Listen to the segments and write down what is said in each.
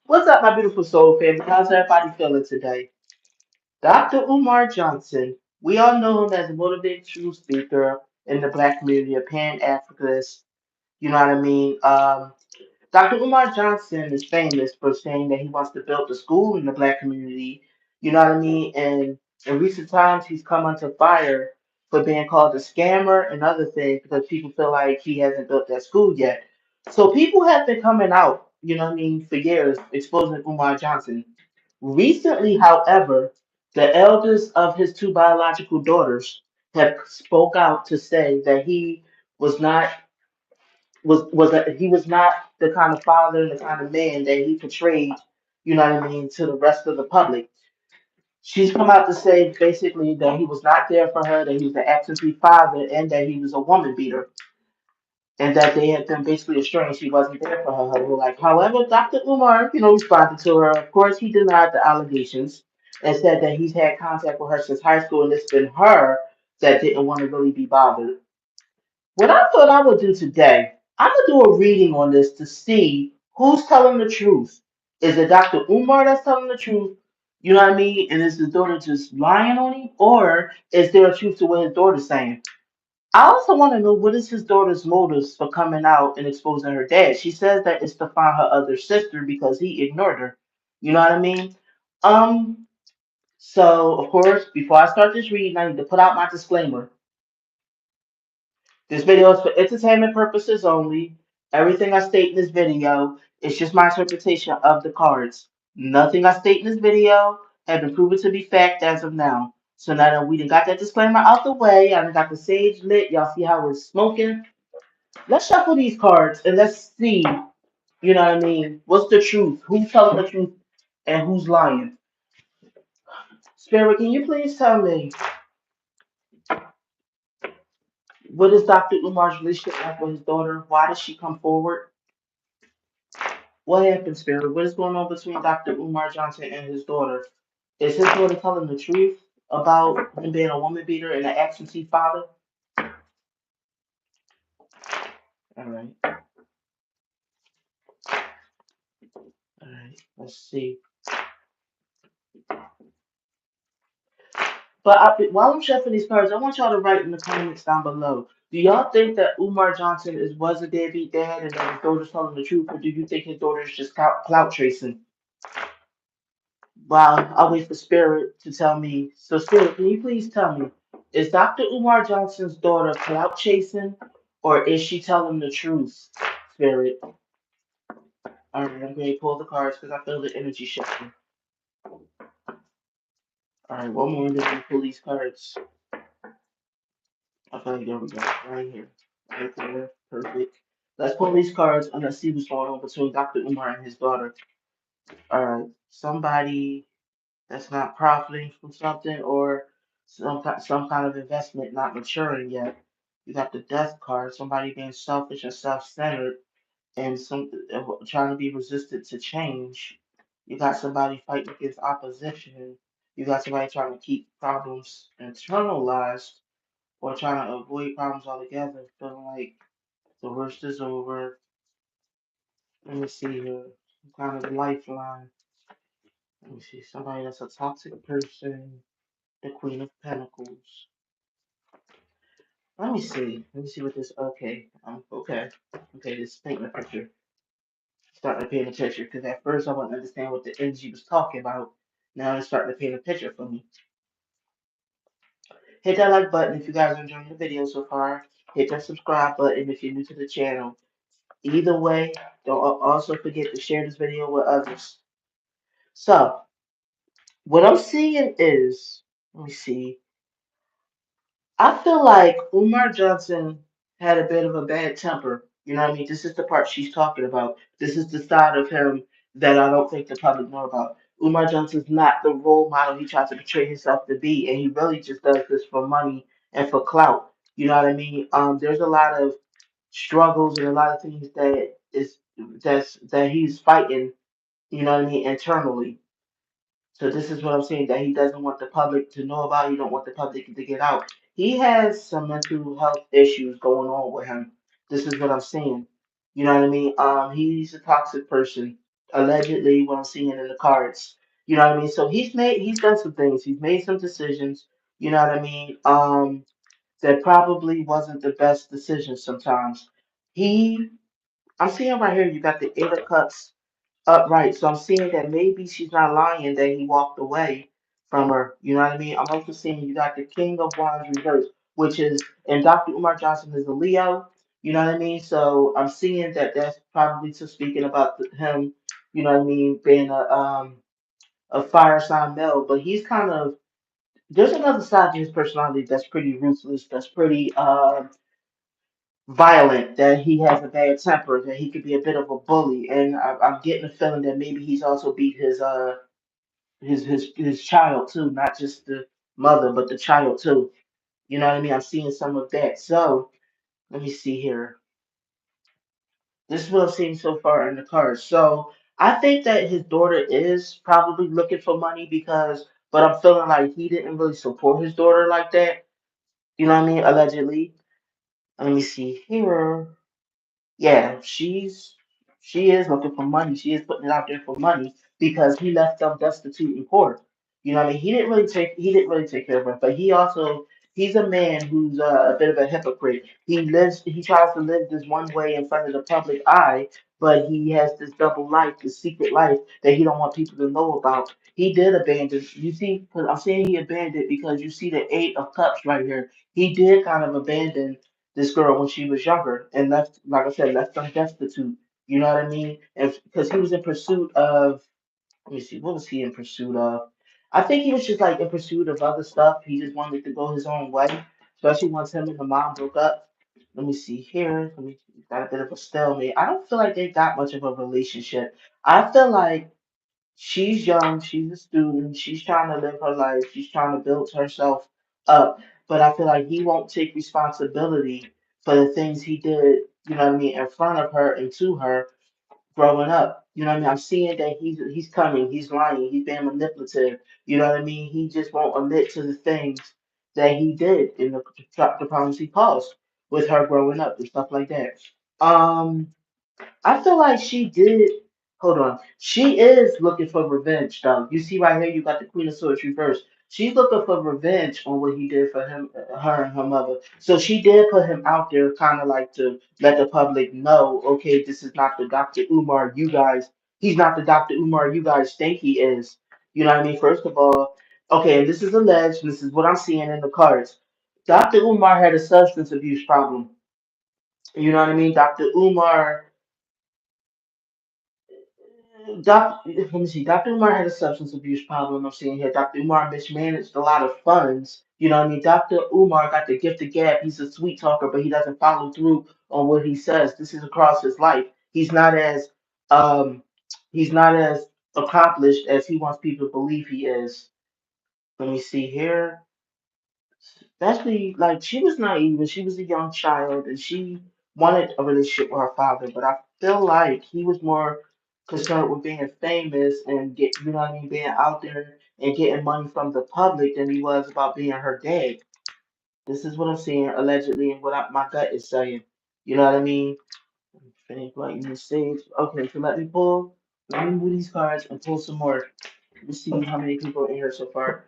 What's up, my beautiful soul family? How's everybody feeling today? Dr. Umar Johnson. We all know him as a motivational speaker in the black community, a pan-Africanist. You know what I mean? Dr. Umar Johnson is famous for saying that he wants to build a school in the black community. You know what I mean? And in recent times, he's come under fire for being called a scammer and other things because people feel like he hasn't built that school yet. So people have been coming out, you know what I mean, for years, exposing Umar Johnson. Recently, however, the eldest of his two biological daughters have spoke out to say that he was not he was not the kind of father and the kind of man that he portrayed, you know what I mean, to the rest of the public. She's come out to say basically that he was not there for her, that he was an absentee father, and that he was a woman beater, and that they had been basically estranged. He wasn't there for her whole life. However, Dr. Umar, responded to her. Of course, he denied the allegations and said that he's had contact with her since high school, and it's been her that didn't want to really be bothered. What I thought I would do today, I'm gonna do a reading on this to see who's telling the truth. Is it Dr. Umar that's telling the truth? You know what I mean? And is his daughter just lying on him, or is there a truth to what his daughter's saying? I also want to know what is his daughter's motives for coming out and exposing her dad. She says that it's to find her other sister because he ignored her. You know what I mean? Um. So of course, before I start this reading, I need to put out my disclaimer. This video is for entertainment purposes only. Everything I state in this video is just my interpretation of the cards. Nothing I state in this video has been proven to be fact as of now. So now that we done got that disclaimer out the way, I done got the sage lit. Y'all see how it's smoking? Let's shuffle these cards and let's see, you know what I mean? What's the truth? Who's telling the truth and who's lying? Spirit, can you please tell me what is Dr. Umar's relationship like with his daughter? Why did she come forward? What happened, Spirit? What is going on between Dr. Umar Johnson and his daughter? Is his daughter telling the truth about him being a woman beater and an absentee father? All right, all right. Let's see. But while I'm shuffling these cards, I want y'all to write in the comments down below. Do y'all think that Umar Johnson was a deadbeat dad and that his daughter's telling the truth, or do you think his daughter is just clout chasing? Well, I'll wait for Spirit to tell me. So, Spirit, can you please tell me, is Dr. Umar Johnson's daughter clout chasing, or is she telling the truth, Spirit? All right, I'm going to pull the cards because I feel the energy shifting. All right, one more, and then we pull these cards. Okay, there we go. Right here. Right there. Perfect. Let's pull these cards and let's see what's going on between Dr. Umar and his daughter. All right, somebody that's not profiting from something or some kind of investment not maturing yet. You got the death card, somebody being selfish and self-centered and trying to be resistant to change. You got somebody fighting against opposition. You got somebody trying to keep problems internalized or trying to avoid problems altogether, feeling like the worst is over. Let me see here. Some kind of lifeline. Let me see. Somebody that's a toxic person. The Queen of Pentacles. Let me see. Let me see what this. Okay. Okay. Okay. This is painting a picture. Starting to paint a picture because at first I wouldn't understand what the energy was talking about. Now it's starting to paint a picture for me. Hit that like button if you guys are enjoying the video so far. Hit that subscribe button if you're new to the channel. Either way, don't also forget to share this video with others. So, what I'm seeing is, let me see. I feel like Umar Johnson had a bit of a bad temper. You know what I mean? This is the part she's talking about. This is the side of him that I don't think the public know about. Umar Johnson's not the role model he tries to portray himself to be, and he really just does this for money and for clout. You know what I mean? There's a lot of struggles and a lot of things that he's fighting. You know what I mean? Internally. So this is what I'm saying that he doesn't want the public to know about. He don't want the public to get out. He has some mental health issues going on with him. This is what I'm saying. You know what I mean? He's a toxic person. allegedly what I'm seeing in the cards. You know what I mean? So he's done some things. He's made some decisions. You know what I mean? That probably wasn't the best decision sometimes. He I'm seeing right here you got the Eight of Cups upright. So I'm seeing that maybe she's not lying that he walked away from her. You know what I mean? I'm also seeing you got the King of Wands reversed, which is, and Dr. Umar Johnson is a Leo. You know what I mean? So I'm seeing that that's probably to speaking about him. You know what I mean? Being a fire sign male, but he's kind of there's another side to his personality that's pretty ruthless, that's pretty violent, that he has a bad temper, that he could be a bit of a bully, and I'm getting a feeling that maybe he's also beat his child too, not just the mother, but the child too. You know what I mean? I'm seeing some of that. So let me see here. This is what I've seen so far in the cards. So I think that his daughter is probably looking for money because, but I'm feeling like he didn't really support his daughter like that. You know what I mean? Allegedly. Let me see here. Yeah, she is looking for money. She is putting it out there for money because he left them destitute and poor. You know what I mean? He didn't really take care of her, but he's a man who's a bit of a hypocrite. He tries to live this one way in front of the public eye, but he has this double life, this secret life that he don't want people to know about. He did abandon. You see, because I'm saying he abandoned because you see the Eight of Cups right here. He did kind of abandon this girl when she was younger and left, like I said, left them destitute. You know what I mean? And because he was in pursuit of, let me see, what was he in pursuit of? I think he was just like in pursuit of other stuff. He just wanted to go his own way, especially once him and the mom broke up. Let me see here. Let me got a bit of a stalemate. I don't feel like they got much of a relationship. I feel like she's young, she's a student, she's trying to live her life, she's trying to build herself up. But I feel like he won't take responsibility for the things he did, you know what I mean, in front of her and to her growing up. You know what I mean? I'm seeing that he's coming, he's lying, he's being manipulative. You know what I mean? He just won't admit to the things that he did in the problems he caused with her growing up and stuff like that. Um I feel like she did. Hold on. She is looking for revenge, though. You see right here, you got the Queen of Swords reversed. She's looking for revenge on what he did for him, her, and her mother. So she did put him out there, kind of like to let the public know, okay, this is not the Dr. Umar you guys. He's not the Dr. Umar you guys think he is. You know what I mean? First of all, okay, and this is alleged. This is what I'm seeing in the cards. Dr. Umar had a substance abuse problem. You know what I mean? Dr. Umar let me see. Dr. Umar had a substance abuse problem. I'm seeing here. Dr. Umar mismanaged a lot of funds. You know what I mean? Dr. Umar got the gift of gab. He's a sweet talker, but he doesn't follow through on what he says. This is across his life. Um he's not as accomplished as he wants people to believe he is. Let me see here. Especially like she was naive and she was a young child and she wanted a relationship with her father, but I feel like he was more concerned with being famous and get you know what I mean, being out there and getting money from the public than he was about being her dad. This is what I'm seeing allegedly and my gut is saying. You know what I mean? Finish writing this stage. Okay, so let me move these cards and pull some more. Let's see how many people are in here so far.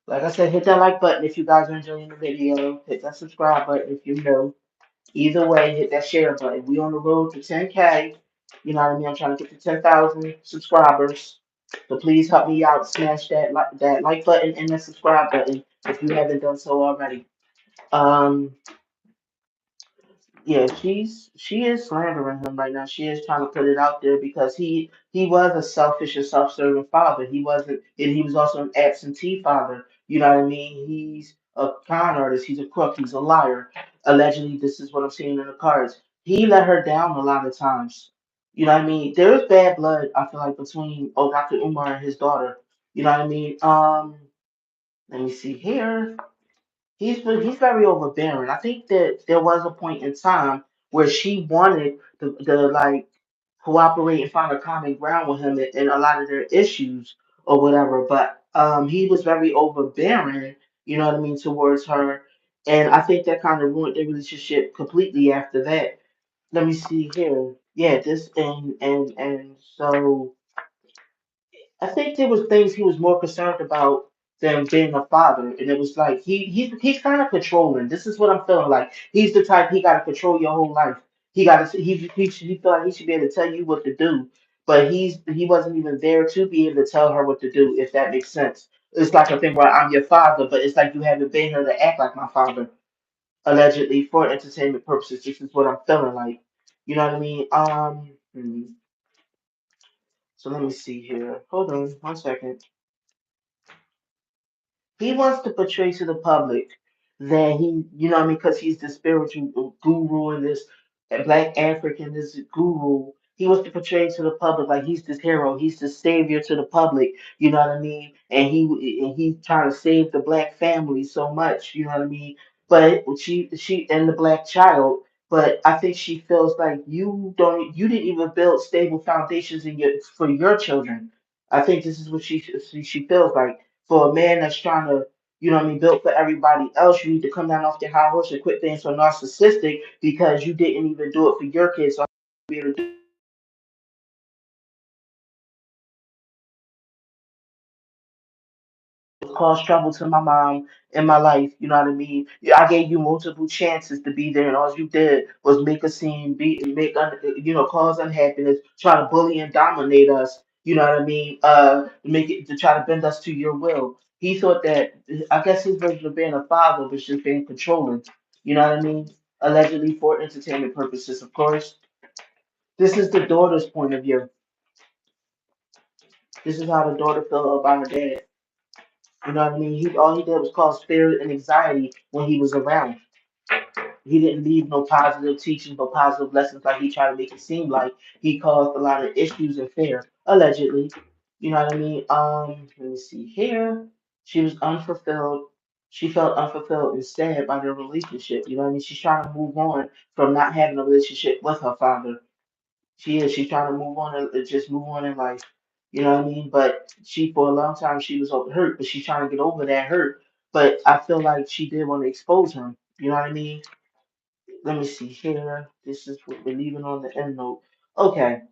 Like I said, hit that like button if you guys are enjoying the video. Hit that subscribe button if you're new. Either way, hit that share button. We on the road to 10K. You know what I mean? I'm trying to get to 10,000 subscribers. So please help me out. Smash that like button and that subscribe button if you haven't done so already. Um, yeah, she is slandering him right now. She is trying to put it out there because he was a selfish and self-serving father. He wasn't, and he was also an absentee father. You know what I mean? He's a con artist. He's a crook. He's a liar. Allegedly, this is what I'm seeing in the cards. He let her down a lot of times. You know what I mean? There is bad blood. I feel like between Dr. Umar and his daughter. You know what I mean? Let me see here. He's very overbearing. I think that there was a point in time where she wanted the like cooperate and find a common ground with him in a lot of their issues or whatever. But he was very overbearing, you know what I mean, towards her. And I think that kind of ruined their relationship completely after that. Let me see here. yeah, this and so I think there was things he was more concerned about than being a father, and it was like he's kind of controlling. This is what I'm feeling like. He's the type he got to control your whole life. He got to he feel like he should be able to tell you what to do, but he wasn't even there to be able to tell her what to do. If that makes sense, it's like a thing where I'm your father, but it's like you haven't been here to act like my father, allegedly for entertainment purposes. This is what I'm feeling like. You know what I mean? So let me see here. Hold on one second. He wants to portray to the public that he, you know what I mean, because he's the spiritual guru and this black African, this guru. He wants to portray to the public like he's this hero, he's the savior to the public, you know what I mean? And he's trying to save the black family so much, you know what I mean? But she and the black child, but I think she feels like you didn't even build stable foundations in your for your children. I think this is what she feels like for a man that's trying to, you know what I mean, build for everybody else, you need to come down off your high horse and quit being so narcissistic because you didn't even do it for your kids. So I'm be able to do cause trouble to my mom in my life. You know what I mean? Yeah, I gave you multiple chances to be there, and all you did was make a scene, cause unhappiness, try to bully and dominate us. You know what I mean? Make it to try to bend us to your will. He thought that I guess his version of being a father was just being controlling. You know what I mean? Allegedly for entertainment purposes, of course. This is the daughter's point of view. This is how the daughter felt about her dad. You know what I mean? All he did was cause fear and anxiety when he was around. He didn't leave no positive teachings, no positive lessons like he tried to make it seem like. He caused a lot of issues and fear, allegedly. You know what I mean? Let me see here. She was unfulfilled. She felt unfulfilled and sad by their relationship. You know what I mean? She's trying to move on from not having a relationship with her father. She is. She's trying to move on and just move on in life. You know what I mean? But she, for a long time, she was hurt, but she's trying to get over that hurt. But I feel like she did want to expose him. You know what I mean? Let me see here. This is what we're leaving on the end note. Okay.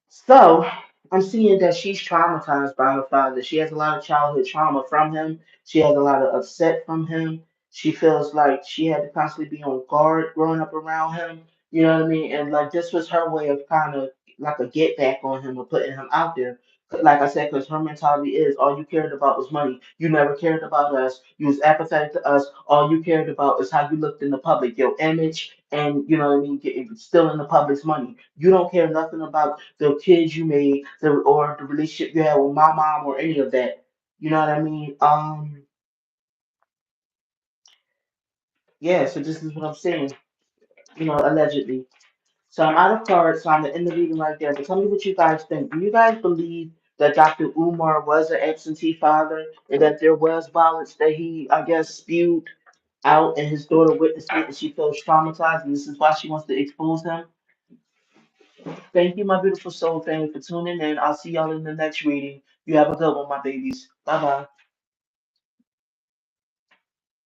So I'm seeing that she's traumatized by her father. She has a lot of childhood trauma from him. She has a lot of upset from him. She feels like she had to constantly be on guard growing up around him. You know what I mean? And like this was her way of kind of like a get back on him or putting him out there. Like I said, because her mentality is all you cared about was money. You never cared about us. You was apathetic to us. All you cared about is how you looked in the public, your image, and you know what I mean, still in the public's money. You don't care nothing about the kids you made, or the relationship you had with my mom or any of that. You know what I mean? Yeah, so this is what I'm saying, allegedly. So I'm out of cards, so I'm gonna end the reading right there. But tell me what you guys think. Do you guys believe that Dr. Umar was an absentee father and that there was violence that he, I guess, spewed out and his daughter witnessed it and she feels traumatized and this is why she wants to expose him? Thank you, my beautiful soul family, for tuning in. I'll see y'all in the next reading. You have a good one, my babies. Bye bye.